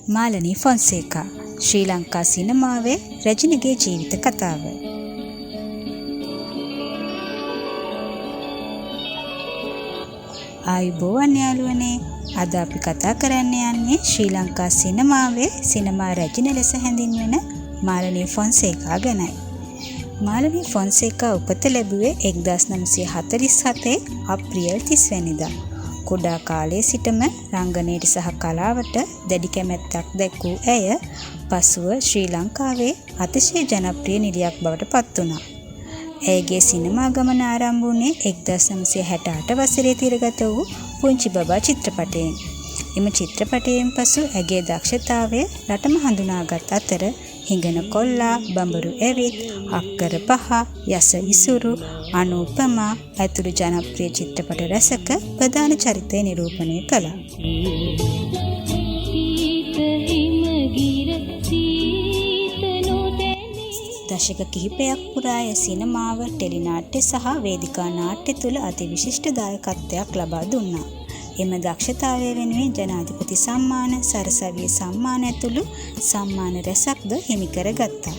මාලනී ෆොන්සේකා ශ්‍රී ලංකා සිනමාවේ රජිනිගේ ජීවිත කතාව. ආයුබෝවන් යාළුවනේ, අද අපි කතා කරන්න යන්නේ ශ්‍රී ලංකා සිනමාවේ සිනමා රජින ලෙස හැඳින්වෙන මාලනී ෆොන්සේකා ගැනයි. මාලනී ෆොන්සේකා උපත ලැබුවේ 1947 අප්‍රේල් 30 වෙනිදා. කුඩා කාලයේ සිටම රංගනයට සහ කලාවට දැඩි කැමැත්තක් දැක්වූ ඇය පසුව ශ්‍රී ලංකාවේ අතිශය ජනප්‍රිය නිළියක් බවට පත් වුණා. ඇයගේ සිනමා ගමන ආරම්භ වුණේ 1968 වසරේ තිරගත වූ පුංචි බබා චිත්‍රපටයෙන්. එම චිත්‍රපටයෙන් පසු ඇගේ දක්ෂතාවය රටම හඳුනාගත් අතර හිඟන කොල්ලා, බඹරු ඇවිත්, අක්කර 5, යස ඉසුරු, අනූපමා ඇතුළු ජනප්‍රිය චිත්‍රපට රැසක ප්‍රධාන චරිතය නිරූපණය කළා. දශක කිහිපයක් පුරා එය සිනමාව, ටෙලිනාට්‍ය සහ වේදිකා නාට්‍ය තුළ අතිවිශිෂ්ට දායකත්වයක් ලබා දුන්නා. එම දක්ෂතාවය වෙනුවෙන් ජනාධිපති සම්මාන, සරසවිය සම්මාන ඇතුළු සම්මාන රැසක්ද හිමි කරගත්තා.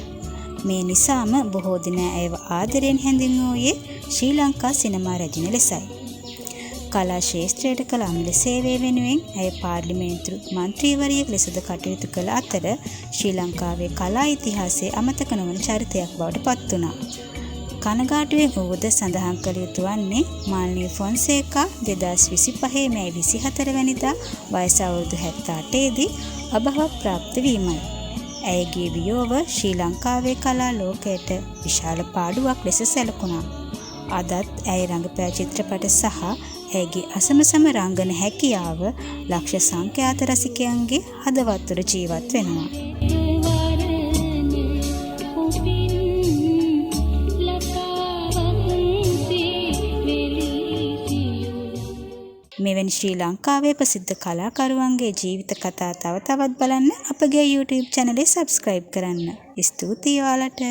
මේ නිසාම බොහෝ දින ඇයව ආදරයෙන් හැඳින්වූයේ ශ්‍රී ලංකා සිනමා රැජින ලෙසයි. කලා ශාස්ත්‍රයට කළ අමිල සේවය වෙනුවෙන් ඇය පාර්ලිමේන්තු මන්ත්‍රීවරියක් ලෙසද කටයුතු කළ අතර ශ්‍රී ලංකාවේ කලා ඉතිහාසයේ අමතක නොවන චරිතයක් බවට පත් වුණා. කනගාටුවෙන් වුවද සඳහන් කළ යුතු වන්නේ මාලනී ෆොන්සේකා 2025 මැයි 24 වෙනිදා වයස අවුරුදු 78 දී අභාව ප්‍රාප්ත වීමයි. ඇයගේ වියෝව ශ්‍රී ලංකාවේ කලා ලෝකයට විශාල පාඩුවක් ලෙස සැලකුණා. අදත් ඇය රඟපෑ චිත්‍රපට සහ ඇයගේ අසමසම රංගන හැකියාව ලක්ෂ සංඛ්‍යාත රසිකයන්ගේ හදවත්වල ජීවත් වෙනවා. මෙවැනි ශ්‍රී ලංකාවේ ප්‍රසිද්ධ කලාකරුවන්ගේ ජීවිත කතා තව තවත් බලන්න අපගේ YouTube channel එක subscribe කරන්න. ස්තුතියි ඔයාලට.